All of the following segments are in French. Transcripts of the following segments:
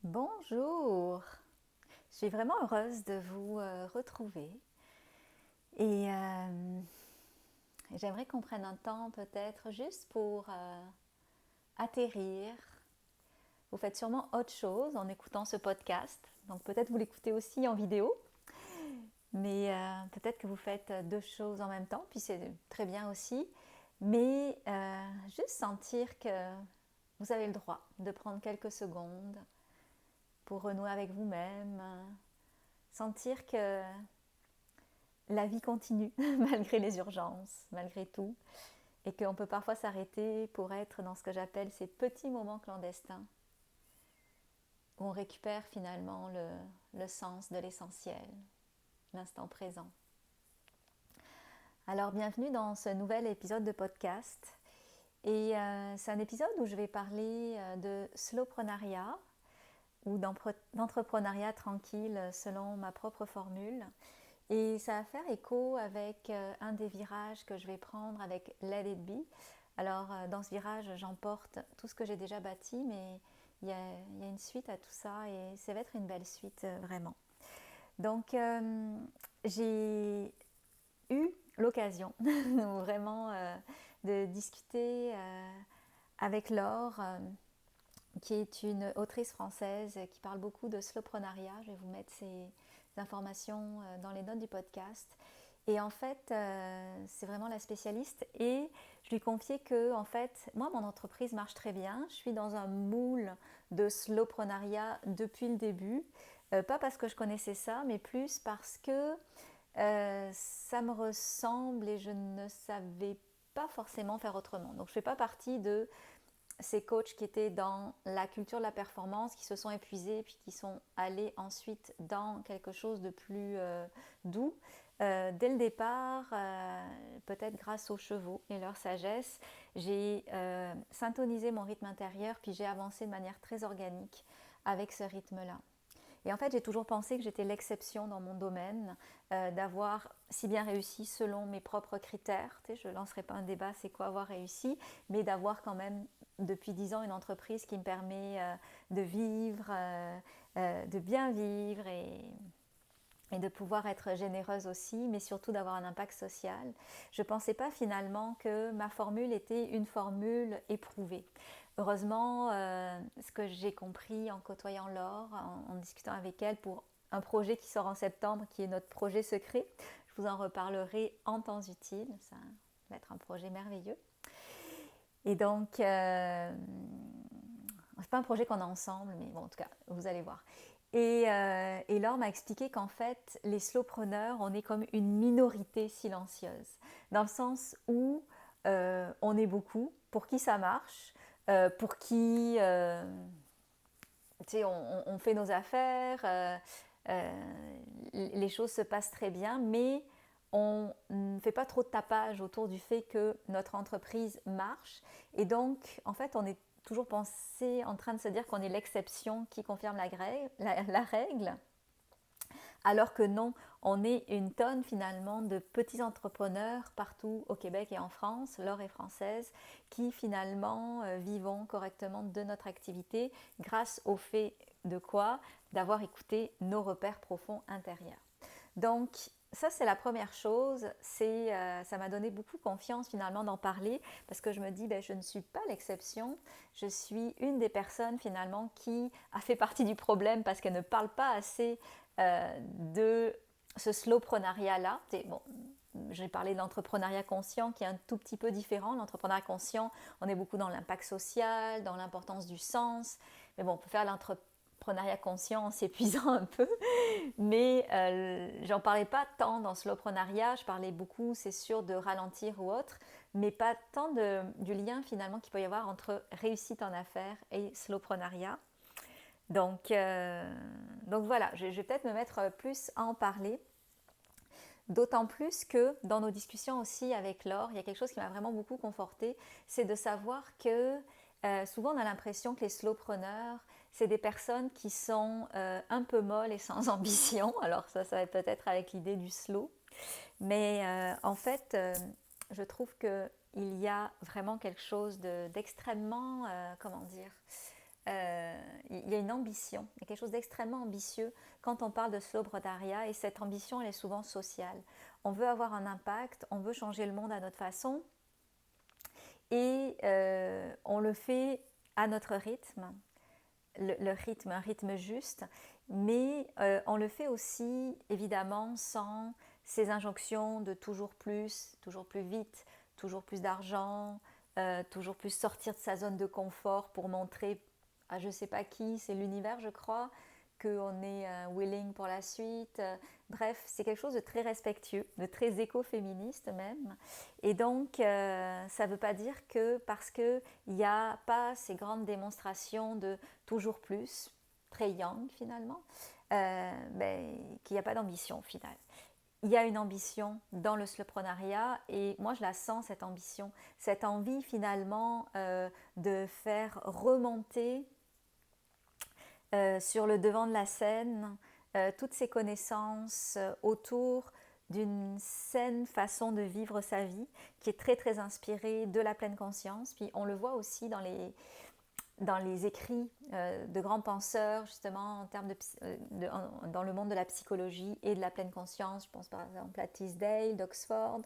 Bonjour, je suis vraiment heureuse de vous retrouver et j'aimerais qu'on prenne un temps peut-être juste pour atterrir. Vous faites sûrement autre chose en écoutant ce podcast, donc peut-être vous l'écoutez aussi en vidéo, mais peut-être que vous faites deux choses en même temps, puis c'est très bien aussi, mais juste sentir que vous avez le droit de prendre quelques secondes pour renouer avec vous-même, sentir que la vie continue malgré les urgences, malgré tout, et qu'on peut parfois s'arrêter pour être dans ce que j'appelle ces petits moments clandestins, où on récupère finalement le sens de l'essentiel, l'instant présent. Alors bienvenue dans ce nouvel épisode de podcast, et c'est un épisode où je vais parler de slowpreneuriat, ou d'entrepreneuriat tranquille selon ma propre formule. Et ça va faire écho avec un des virages que je vais prendre avec Let It Be. Alors dans ce virage, j'emporte tout ce que j'ai déjà bâti, mais il y a une suite à tout ça et ça va être une belle suite vraiment. Donc j'ai eu l'occasion vraiment de discuter avec Laure, qui est une autrice française qui parle beaucoup de slowpreneuriat. Je vais vous mettre ces informations dans les notes du podcast. Et en fait, c'est vraiment la spécialiste. Et je lui confiais que, en fait, moi, mon entreprise marche très bien. Je suis dans un moule de slowpreneuriat depuis le début. Pas parce que je connaissais ça, mais plus parce que ça me ressemble et je ne savais pas forcément faire autrement. Donc, je ne fais pas partie de ces coachs qui étaient dans la culture de la performance, qui se sont épuisés puis qui sont allés ensuite dans quelque chose de plus doux. Dès le départ, peut-être grâce aux chevaux et leur sagesse, j'ai syntonisé mon rythme intérieur puis j'ai avancé de manière très organique avec ce rythme-là. Et en fait, j'ai toujours pensé que j'étais l'exception dans mon domaine, d'avoir si bien réussi selon mes propres critères. Tu sais, je ne lancerai pas un débat, c'est quoi avoir réussi, mais d'avoir quand même depuis 10 ans une entreprise qui me permet de vivre, de bien vivre et de pouvoir être généreuse aussi, mais surtout d'avoir un impact social. Je ne pensais pas finalement que ma formule était une formule éprouvée. Heureusement, ce que j'ai compris en côtoyant Laure, en discutant avec elle pour un projet qui sort en septembre, qui est notre projet secret, je vous en reparlerai en temps utile, ça va être un projet merveilleux. Et donc, c'est pas un projet qu'on a ensemble, mais bon, en tout cas, vous allez voir. Et Laure m'a expliqué qu'en fait, les slowpreneurs, on est comme une minorité silencieuse, dans le sens où on est beaucoup, pour qui ça marche, pour qui, tu sais, on fait nos affaires, les choses se passent très bien, mais on ne fait pas trop de tapage autour du fait que notre entreprise marche. Et donc, en fait, on est toujours pensé en train de se dire qu'on est l'exception qui confirme la règle. Alors que non, on est une tonne finalement de petits entrepreneurs partout au Québec et en France, Laure est française, qui finalement vivons correctement de notre activité grâce au fait de quoi? D'avoir écouté nos repères profonds intérieurs. Donc, ça, c'est la première chose. Ça m'a donné beaucoup confiance finalement d'en parler parce que je me dis, ben, je ne suis pas l'exception. Je suis une des personnes finalement qui a fait partie du problème parce qu'elle ne parle pas assez de ce slowpreneuriat-là. Bon, j'ai parlé de l'entrepreneuriat conscient qui est un tout petit peu différent. L'entrepreneuriat conscient, on est beaucoup dans l'impact social, dans l'importance du sens. Mais bon, on peut faire l'entrepreneuriat conscient en s'épuisant un peu. Mais j'en parlais pas tant dans slowpreneuriat, je parlais beaucoup, c'est sûr, de ralentir ou autre, mais pas tant du lien finalement qu'il peut y avoir entre réussite en affaires et slowpreneuriat. Donc voilà, je vais peut-être me mettre plus à en parler. D'autant plus que dans nos discussions aussi avec Laure, il y a quelque chose qui m'a vraiment beaucoup confortée, c'est de savoir que souvent on a l'impression que les slowpreneurs, c'est des personnes qui sont un peu molles et sans ambition. Alors ça va peut-être avec l'idée du slow. Mais en fait, je trouve qu'il y a vraiment quelque chose d'extrêmement, comment dire, il y a une ambition, il y a quelque chose d'extrêmement ambitieux quand on parle de slowprenariat, et cette ambition, elle est souvent sociale. On veut avoir un impact, on veut changer le monde à notre façon, et on le fait à notre rythme, un rythme juste, mais on le fait aussi évidemment sans ces injonctions de toujours plus vite, toujours plus d'argent, toujours plus sortir de sa zone de confort pour montrer à je ne sais pas qui, c'est l'univers je crois, qu'on est willing pour la suite. Bref, c'est quelque chose de très respectueux, de très écoféministe même. Et donc, ça ne veut pas dire que parce qu'il n'y a pas ces grandes démonstrations de toujours plus, très young finalement, qu'il n'y a pas d'ambition au final. Il y a une ambition dans le slowprenariat, et moi je la sens, cette ambition, cette envie finalement de faire remonter sur le devant de la scène toutes ces connaissances autour d'une saine façon de vivre sa vie qui est très très inspirée de la pleine conscience. Puis on le voit aussi dans les écrits de grands penseurs justement en termes dans le monde de la psychologie et de la pleine conscience. Je pense par exemple à Teasdale d'Oxford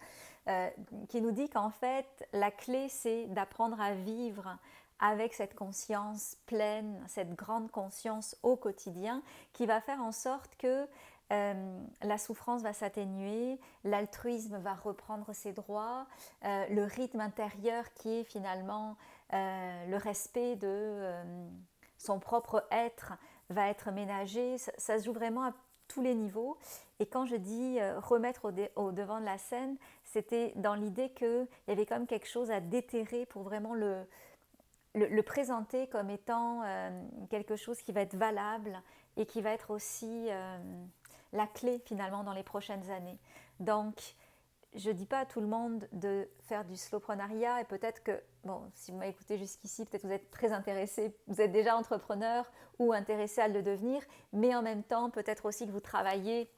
qui nous dit qu'en fait la clé c'est d'apprendre à vivre avec cette conscience pleine, cette grande conscience au quotidien qui va faire en sorte que la souffrance va s'atténuer, l'altruisme va reprendre ses droits, le rythme intérieur qui est finalement le respect de son propre être va être ménagé. Ça se joue vraiment à tous les niveaux. Et quand je dis remettre au devant de la scène, c'était dans l'idée qu'il y avait comme quelque chose à déterrer pour vraiment le présenter comme étant quelque chose qui va être valable et qui va être aussi la clé finalement dans les prochaines années. Donc, je ne dis pas à tout le monde de faire du slowprenariat, et peut-être que, bon, si vous m'avez écouté jusqu'ici, peut-être que vous êtes très intéressé, vous êtes déjà entrepreneur ou intéressé à le devenir, mais en même temps, peut-être aussi que vous travaillez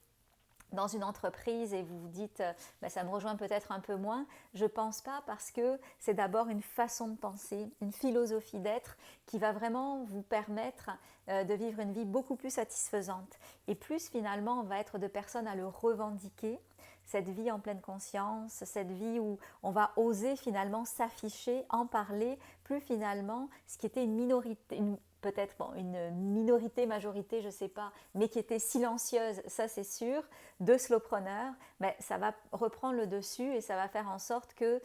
dans une entreprise et vous vous dites ça me rejoint peut-être un peu moins. Je ne pense pas, parce que c'est d'abord une façon de penser, une philosophie d'être qui va vraiment vous permettre de vivre une vie beaucoup plus satisfaisante. Et plus finalement on va être de personnes à le revendiquer, cette vie en pleine conscience, cette vie où on va oser finalement s'afficher, en parler, plus finalement ce qui était une minorité, peut-être une minorité, majorité, je ne sais pas, mais qui était silencieuse, ça c'est sûr, de slowpreneurs, mais ça va reprendre le dessus et ça va faire en sorte que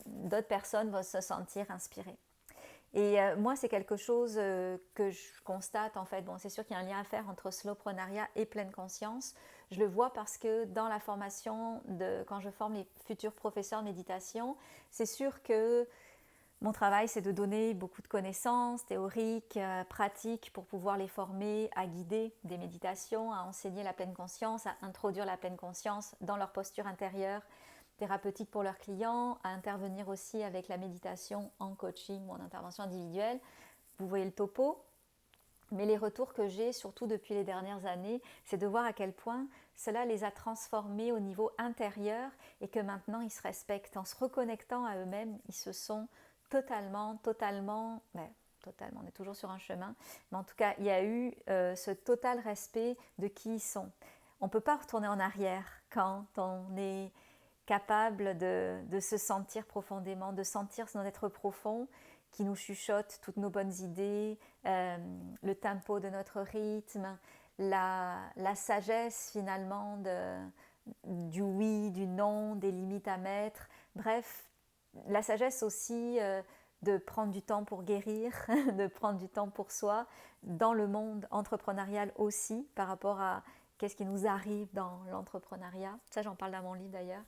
d'autres personnes vont se sentir inspirées. Et moi, c'est quelque chose que je constate en fait. Bon, c'est sûr qu'il y a un lien à faire entre slowprenariat et pleine conscience. Je le vois parce que dans la formation, quand je forme les futurs professeurs de méditation, c'est sûr que mon travail, c'est de donner beaucoup de connaissances théoriques, pratiques, pour pouvoir les former à guider des méditations, à enseigner la pleine conscience, à introduire la pleine conscience dans leur posture intérieure, thérapeutique pour leurs clients, à intervenir aussi avec la méditation en coaching ou en intervention individuelle. Vous voyez le topo. Mais les retours que j'ai, surtout depuis les dernières années, c'est de voir à quel point cela les a transformés au niveau intérieur, et que maintenant ils se respectent. En se reconnectant à eux-mêmes, ils se sont totalement, on est toujours sur un chemin, mais en tout cas, il y a eu ce total respect de qui ils sont. On ne peut pas retourner en arrière quand on est capable de se sentir profondément, de sentir notre être profond qui nous chuchote toutes nos bonnes idées, le tempo de notre rythme, la sagesse finalement du oui, du non, des limites à mettre. Bref, la sagesse aussi de prendre du temps pour guérir, de prendre du temps pour soi, dans le monde entrepreneurial aussi, par rapport à qu'est-ce qui nous arrive dans l'entrepreneuriat. Ça, j'en parle dans mon livre d'ailleurs.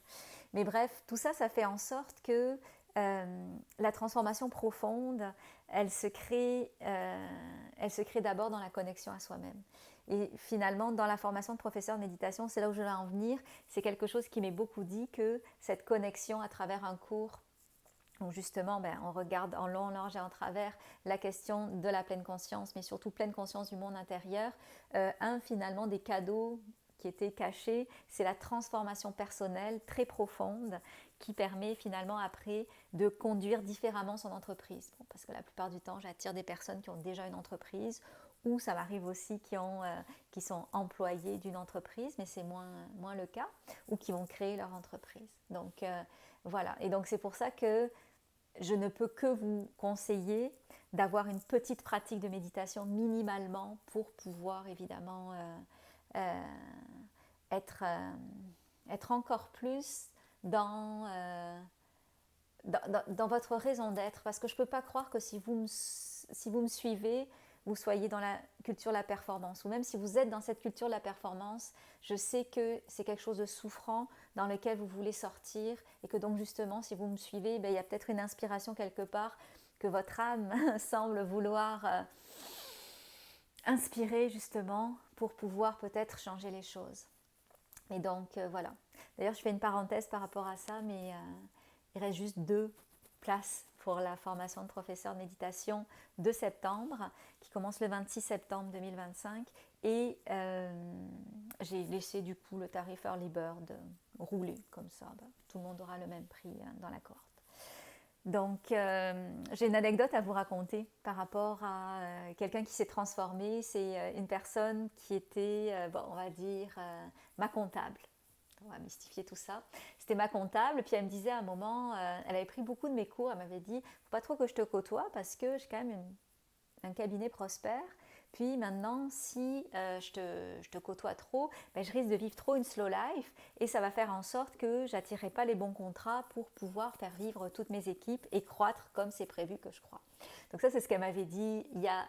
Mais bref, tout ça, ça fait en sorte que la transformation profonde, elle se crée d'abord dans la connexion à soi-même. Et finalement, dans la formation de professeur de méditation, c'est là où je veux en venir, c'est quelque chose qui m'est beaucoup dit, que cette connexion à travers un cours où justement on regarde en long, en large et en travers la question de la pleine conscience, mais surtout pleine conscience du monde intérieur, finalement des cadeaux qui était caché, c'est la transformation personnelle très profonde qui permet finalement après de conduire différemment son entreprise. Bon, parce que la plupart du temps, j'attire des personnes qui ont déjà une entreprise ou ça m'arrive aussi qui sont employés d'une entreprise, mais c'est moins le cas, ou qui vont créer leur entreprise. Donc voilà, et donc c'est pour ça que je ne peux que vous conseiller d'avoir une petite pratique de méditation minimalement pour pouvoir évidemment être, être encore plus dans, dans votre raison d'être, parce que je ne peux pas croire que si vous me suivez, vous soyez dans la culture de la performance, ou même si vous êtes dans cette culture de la performance, je sais que c'est quelque chose de souffrant dans lequel vous voulez sortir, et que donc justement, si vous me suivez, il y a peut-être une inspiration quelque part que votre âme semble vouloir inspirer justement pour pouvoir peut-être changer les choses. Et donc voilà. D'ailleurs, je fais une parenthèse par rapport à ça, mais il reste juste 2 places pour la formation de professeur de méditation de septembre, qui commence le 26 septembre 2025. Et j'ai laissé du coup le tarif Early Bird rouler comme ça. Tout le monde aura le même prix dans la cohorte. Donc, j'ai une anecdote à vous raconter par rapport à quelqu'un qui s'est transformé. C'est une personne qui était, on va dire, ma comptable. On va mystifier tout ça. C'était ma comptable, puis elle me disait à un moment, elle avait pris beaucoup de mes cours, elle m'avait dit, faut pas trop que je te côtoie parce que j'ai quand même un cabinet prospère. Puis maintenant, si je te côtoie trop, je risque de vivre trop une slow life et ça va faire en sorte que j'attirerai pas les bons contrats pour pouvoir faire vivre toutes mes équipes et croître comme c'est prévu que je crois. Donc ça, c'est ce qu'elle m'avait dit il y a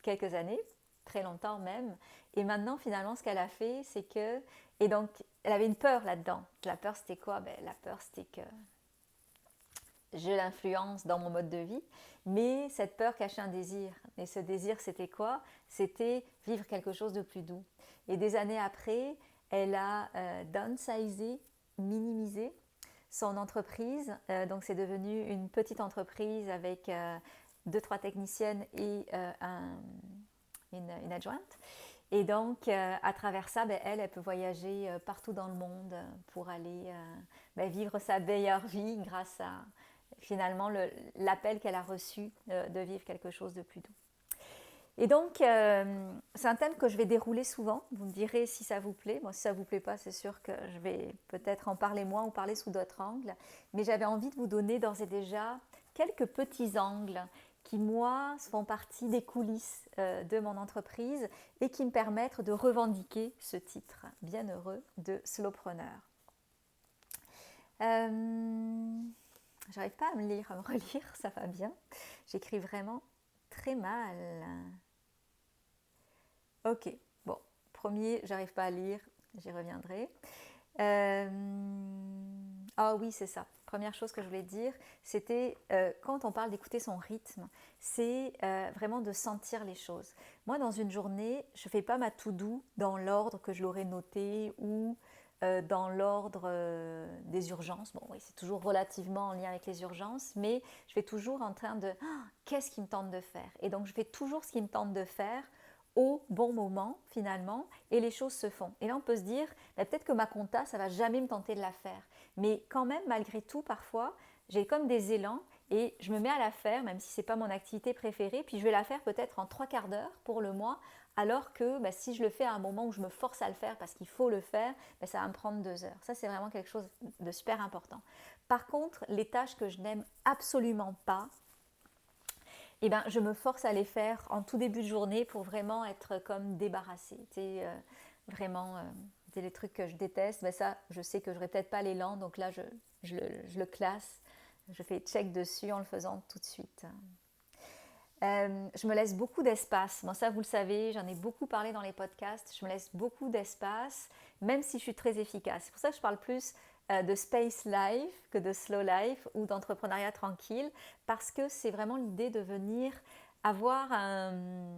quelques années, très longtemps même. Et maintenant, finalement, ce qu'elle a fait, c'est que... Et donc, elle avait une peur là-dedans. La peur, c'était quoi? La peur, c'était que je l'influence dans mon mode de vie, mais cette peur cachait un désir. Et ce désir, c'était quoi? C'était vivre quelque chose de plus doux. Et des années après, elle a downsizé, minimisé son entreprise. Donc, c'est devenu une petite entreprise avec 2-3 techniciennes et une adjointe. Et donc, à travers ça, elle peut voyager partout dans le monde pour aller vivre sa meilleure vie grâce à finalement l'appel qu'elle a reçu de vivre quelque chose de plus doux. Et donc, c'est un thème que je vais dérouler souvent. Vous me direz si ça vous plaît. Bon, si ça ne vous plaît pas, c'est sûr que je vais peut-être en parler moins ou parler sous d'autres angles. Mais j'avais envie de vous donner d'ores et déjà quelques petits angles qui, moi, font partie des coulisses de mon entreprise et qui me permettent de revendiquer ce titre bienheureux de slowpreneur. J'arrive pas à me lire, à me relire, ça va bien. J'écris vraiment très mal. Ok, bon, premier, j'arrive pas à lire, j'y reviendrai. Ah oui, c'est ça. Première chose que je voulais dire, c'était quand on parle d'écouter son rythme, c'est vraiment de sentir les choses. Moi, dans une journée, je ne fais pas ma to-do dans l'ordre que je l'aurais noté ou dans l'ordre des urgences. Bon, oui, c'est toujours relativement en lien avec les urgences, mais je vais toujours en train de qu'est-ce qui me tente de faire? Et donc, je fais toujours ce qui me tente de faire au bon moment finalement et les choses se font. Et là on peut se dire peut-être que ma compta ça va jamais me tenter de la faire, mais quand même malgré tout parfois j'ai comme des élans et je me mets à la faire même si c'est pas mon activité préférée, puis je vais la faire peut-être en 3/4 d'heure pour le mois, alors que si je le fais à un moment où je me force à le faire parce qu'il faut le faire, ça va me prendre 2 heures. Ça c'est vraiment quelque chose de super important. Par contre les tâches que je n'aime absolument pas, je me force à les faire en tout début de journée pour vraiment être comme débarrassée. Vraiment, les trucs que je déteste, ça, je sais que je n'aurai peut-être pas l'élan, donc là, je le classe. Je fais check dessus en le faisant tout de suite. Je me laisse beaucoup d'espace. Bon, ça, vous le savez, j'en ai beaucoup parlé dans les podcasts. Je me laisse beaucoup d'espace, même si je suis très efficace. C'est pour ça que je parle plus de space life que de slow life ou d'entrepreneuriat tranquille, parce que c'est vraiment l'idée de venir avoir un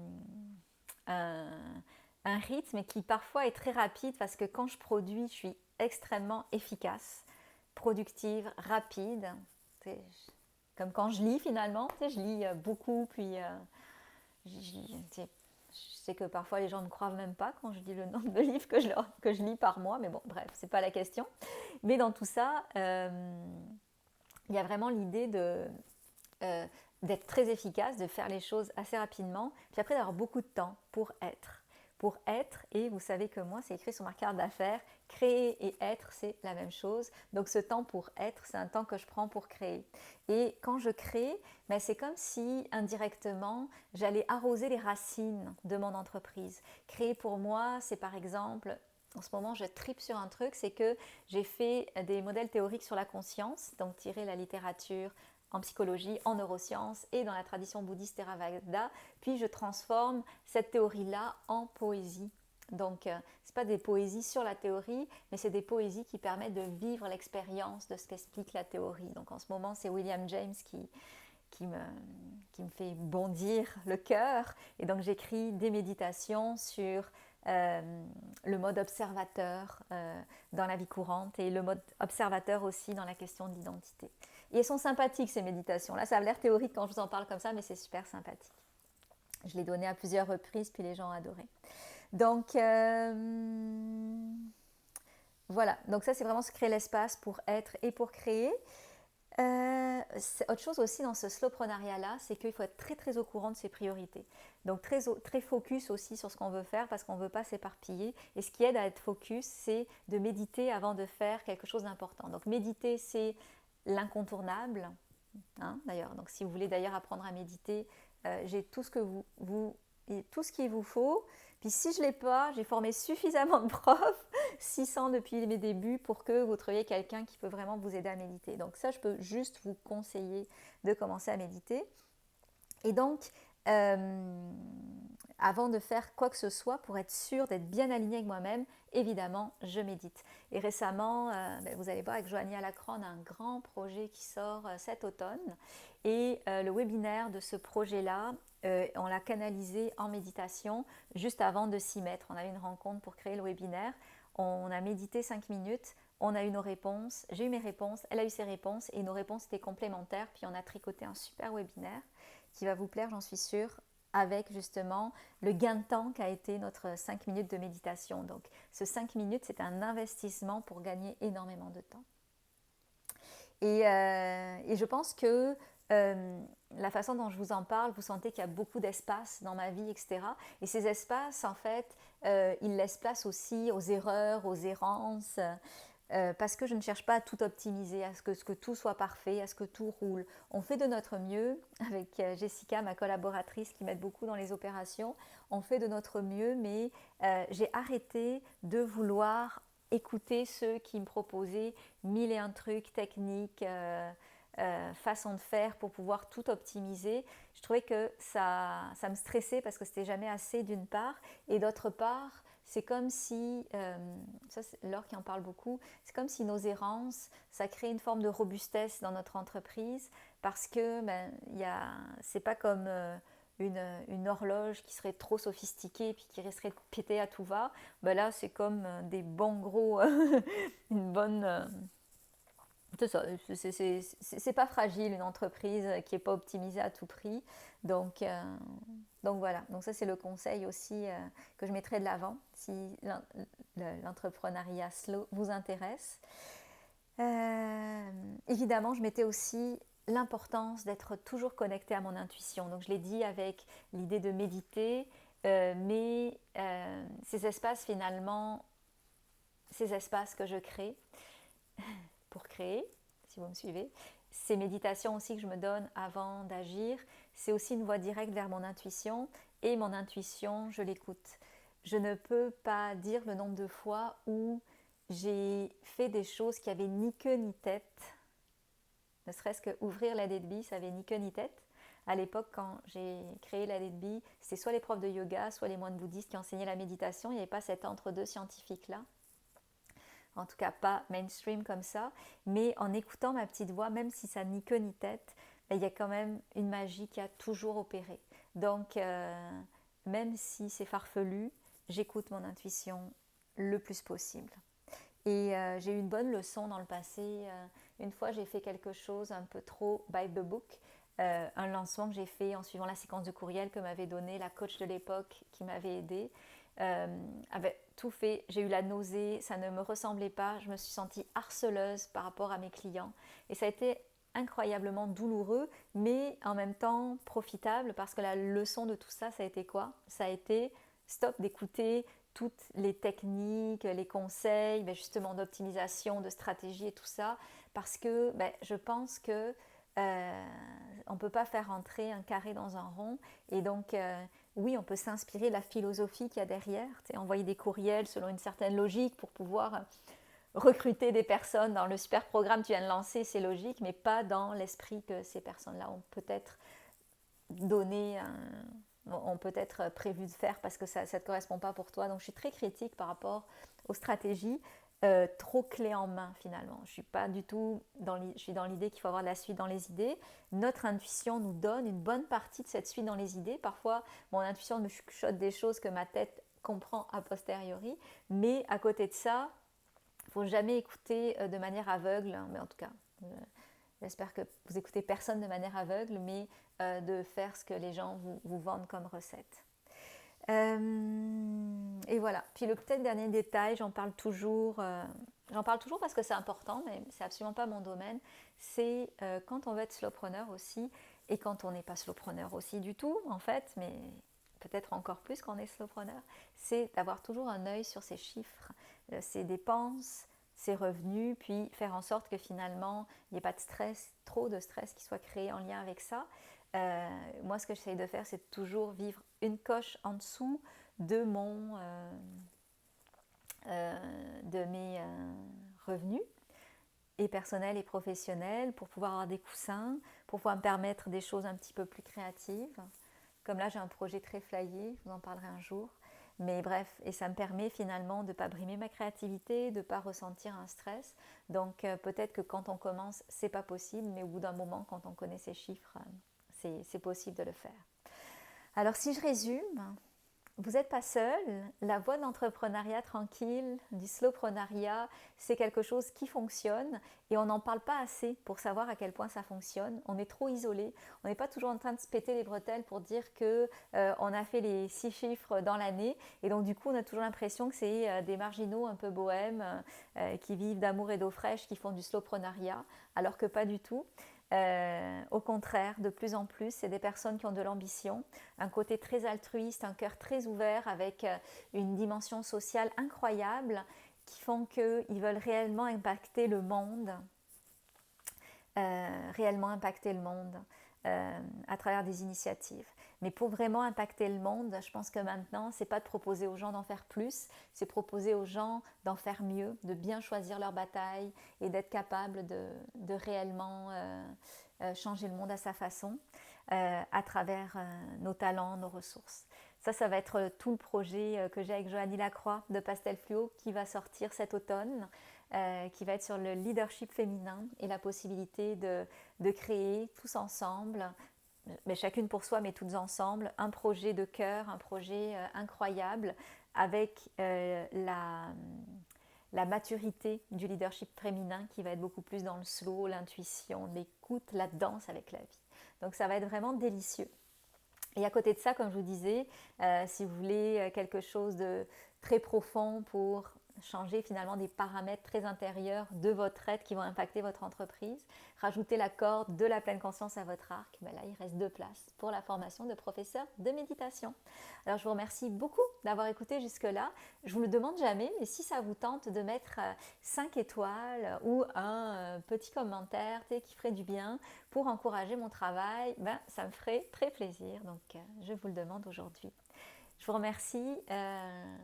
rythme qui parfois est très rapide, parce que quand je produis, je suis extrêmement efficace, productive, rapide. Comme quand je lis finalement, je lis beaucoup, puis Je sais que parfois les gens ne croient même pas quand je dis le nombre de livres que je lis par mois, mais bon, bref, c'est pas la question. Mais dans tout ça, il y a vraiment l'idée euh, d'être très efficace, de faire les choses assez rapidement, puis après d'avoir beaucoup de temps pour être. Pour être, et vous savez que moi, c'est écrit sur ma carte d'affaires, créer et être, c'est la même chose. Donc ce temps pour être, c'est un temps que je prends pour créer. Et quand je crée, ben, c'est comme si indirectement, j'allais arroser les racines de mon entreprise. Créer pour moi, c'est par exemple en ce moment, je tripe sur un truc, c'est que j'ai fait des modèles théoriques sur la conscience, donc tirer la littérature en psychologie, en neurosciences et dans la tradition bouddhiste Theravada, puis je transforme cette théorie-là en poésie. Donc, ce n'est pas des poésies sur la théorie, mais c'est des poésies qui permettent de vivre l'expérience de ce qu'explique la théorie. Donc, en ce moment, c'est William James qui me, qui me fait bondir le cœur. Et donc, j'écris des méditations sur le mode observateur dans la vie courante et le mode observateur aussi dans la question de l'identité. Et elles sont sympathiques ces méditations. Là, ça a l'air théorique quand je vous en parle comme ça, mais c'est super sympathique. Je l'ai donné à plusieurs reprises, puis les gens ont adoré. Donc, voilà. Donc ça, c'est vraiment se créer l'espace pour être et pour créer. Autre chose aussi dans ce slowprenariat-là, c'est qu'il faut être très très au courant de ses priorités. Donc très focus aussi sur ce qu'on veut faire parce qu'on ne veut pas s'éparpiller. Et ce qui aide à être focus, c'est de méditer avant de faire quelque chose d'important. Donc méditer, c'est l'incontournable. Hein, d'ailleurs, donc si vous voulez d'ailleurs apprendre à méditer, j'ai tout ce tout ce qu'il vous faut. Puis si je ne l'ai pas, j'ai formé suffisamment de profs, 600 depuis mes débuts, pour que vous trouviez quelqu'un qui peut vraiment vous aider à méditer. Donc ça, je peux juste vous conseiller de commencer à méditer. Et donc, avant de faire quoi que ce soit, pour être sûr d'être bien aligné avec moi-même, évidemment, je médite. Et récemment, vous allez voir, avec Joanie Alacron, on a un grand projet qui sort cet automne. Et le webinaire de ce projet-là, on l'a canalisé en méditation juste avant de s'y mettre. On avait une rencontre pour créer le webinaire. On a médité 5 minutes. On a eu nos réponses. J'ai eu mes réponses. Elle a eu ses réponses. Et nos réponses étaient complémentaires. Puis on a tricoté un super webinaire qui va vous plaire, j'en suis sûre, avec justement le gain de temps qu'a été notre 5 minutes de méditation. Donc ce 5 minutes, c'est un investissement pour gagner énormément de temps. Et je pense que la façon dont je vous en parle, vous sentez qu'il y a beaucoup d'espace dans ma vie, etc. Et ces espaces, en fait, ils laissent place aussi aux erreurs, aux errances, parce que je ne cherche pas à tout optimiser, à ce que tout soit parfait, à ce que tout roule. On fait de notre mieux, avec Jessica, ma collaboratrice, qui m'aide beaucoup dans les opérations. On fait de notre mieux, mais j'ai arrêté de vouloir écouter ceux qui me proposaient mille et un trucs techniques, façons de faire pour pouvoir tout optimiser. Je trouvais que ça me stressait parce que c'était jamais assez d'une part, et d'autre part, c'est comme si, ça c'est Laure qui en parle beaucoup, c'est comme si nos errances, ça crée une forme de robustesse dans notre entreprise parce que c'est pas comme une horloge qui serait trop sophistiquée et puis qui risquerait de péter à tout va. Là, c'est comme des bons gros, une bonne... c'est ça, c'est pas fragile une entreprise qui n'est pas optimisée à tout prix. Donc voilà, donc ça c'est le conseil aussi que je mettrai de l'avant si l'entrepreneuriat slow vous intéresse. Évidemment, je mettais aussi l'importance d'être toujours connecté à mon intuition. Donc je l'ai dit avec l'idée de méditer, mais ces espaces finalement, ces espaces que je crée, pour créer, si vous me suivez. Ces méditations aussi que je me donne avant d'agir, c'est aussi une voie directe vers mon intuition. Et mon intuition, je l'écoute. Je ne peux pas dire le nombre de fois où j'ai fait des choses qui avaient ni queue ni tête. Ne serait-ce qu'ouvrir la Be, ça avait ni queue ni tête. À l'époque, quand j'ai créé la Be, c'était soit les profs de yoga, soit les moines bouddhistes qui enseignaient la méditation. Il n'y avait pas cet entre-deux scientifique-là. En tout cas pas mainstream comme ça, mais en écoutant ma petite voix, même si ça n'a ni queue ni tête, il y a quand même une magie qui a toujours opéré. Donc, même si c'est farfelu, j'écoute mon intuition le plus possible. Et j'ai eu une bonne leçon dans le passé. Une fois, j'ai fait quelque chose un peu trop by the book. un lancement que j'ai fait en suivant la séquence de courriel que m'avait donnée la coach de l'époque qui m'avait aidée. Avait tout fait, j'ai eu la nausée, ça ne me ressemblait pas, je me suis sentie harceleuse par rapport à mes clients et ça a été incroyablement douloureux mais en même temps profitable parce que la leçon de tout ça, ça a été quoi? Ça a été stop d'écouter toutes les techniques, les conseils justement d'optimisation, de stratégie et tout ça parce que je pense que on ne peut pas faire entrer un carré dans un rond et donc oui, on peut s'inspirer de la philosophie qu'il y a derrière, envoyer des courriels selon une certaine logique pour pouvoir recruter des personnes dans le super programme que tu viens de lancer, c'est logique, mais pas dans l'esprit que ces personnes-là ont peut-être donné, ont peut-être prévu de faire parce que ça ne te correspond pas pour toi. Donc je suis très critique par rapport aux stratégies. Trop clé en main finalement. Je suis pas du tout je suis dans l'idée qu'il faut avoir de la suite dans les idées. Notre intuition nous donne une bonne partie de cette suite dans les idées. Parfois, mon intuition me chuchote des choses que ma tête comprend a posteriori, mais à côté de ça, il ne faut jamais écouter de manière aveugle, mais en tout cas, j'espère que vous écoutez personne de manière aveugle, mais de faire ce que les gens vous vendent comme recette. Et voilà. Puis le peut-être dernier détail, j'en parle toujours parce que c'est important, mais c'est absolument pas mon domaine. C'est quand on veut être slowpreneur aussi, et quand on n'est pas slowpreneur aussi du tout, en fait, mais peut-être encore plus quand on est slowpreneur, c'est d'avoir toujours un œil sur ses chiffres, ses dépenses, ses revenus, puis faire en sorte que finalement, il n'y ait pas de stress, trop de stress qui soit créé en lien avec ça. Moi, ce que j'essaye de faire, c'est de toujours vivre une coche en dessous de de mes revenus, et personnels et professionnels, pour pouvoir avoir des coussins, pour pouvoir me permettre des choses un petit peu plus créatives. Comme là, j'ai un projet très flyé, je vous en parlerai un jour. Mais bref, et ça me permet finalement de ne pas brimer ma créativité, de ne pas ressentir un stress. Donc peut-être que quand on commence, c'est pas possible, mais au bout d'un moment, quand on connaît ces chiffres, c'est possible de le faire. Alors si je résume, vous n'êtes pas seul, la voie de l'entrepreneuriat tranquille, du slowprenariat, c'est quelque chose qui fonctionne et on n'en parle pas assez pour savoir à quel point ça fonctionne. On est trop isolé, on n'est pas toujours en train de se péter les bretelles pour dire qu'on a fait les 6 chiffres dans l'année et donc du coup on a toujours l'impression que c'est des marginaux un peu bohèmes qui vivent d'amour et d'eau fraîche qui font du slowprenariat alors que pas du tout. Au contraire, de plus en plus, c'est des personnes qui ont de l'ambition, un côté très altruiste, un cœur très ouvert avec une dimension sociale incroyable qui font qu'ils veulent réellement impacter le monde, à travers des initiatives. Mais pour vraiment impacter le monde, je pense que maintenant, c'est pas de proposer aux gens d'en faire plus, c'est proposer aux gens d'en faire mieux, de bien choisir leur bataille et d'être capable de réellement changer le monde à sa façon, à travers nos talents, nos ressources. Ça va être tout le projet que j'ai avec Joanie Lacroix de Pastel Fluo qui va sortir cet automne, qui va être sur le leadership féminin et la possibilité de créer tous ensemble, mais chacune pour soi mais toutes ensemble, un projet de cœur, un projet incroyable avec la maturité du leadership féminin qui va être beaucoup plus dans le slow, l'intuition, l'écoute, la danse avec la vie. Donc ça va être vraiment délicieux. Et à côté de ça, comme je vous disais, si vous voulez quelque chose de très profond pour changer finalement des paramètres très intérieurs de votre être qui vont impacter votre entreprise, rajouter la corde de la pleine conscience à votre arc, là il reste 2 places pour la formation de professeur de méditation. Alors je vous remercie beaucoup d'avoir écouté jusque-là. Je ne vous le demande jamais, mais si ça vous tente de mettre 5 étoiles ou un petit commentaire qui ferait du bien pour encourager mon travail, ça me ferait très plaisir. Donc je vous le demande aujourd'hui. Je vous remercie.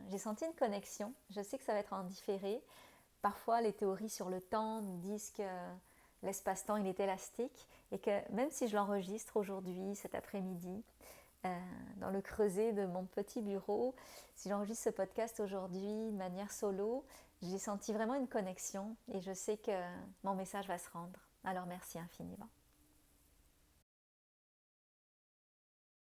J'ai senti une connexion. Je sais que ça va être en différé. Parfois, les théories sur le temps nous disent que l'espace-temps il est élastique et que même si je l'enregistre aujourd'hui, cet après-midi, dans le creuset de mon petit bureau, si j'enregistre ce podcast aujourd'hui de manière solo, j'ai senti vraiment une connexion et je sais que mon message va se rendre. Alors merci infiniment.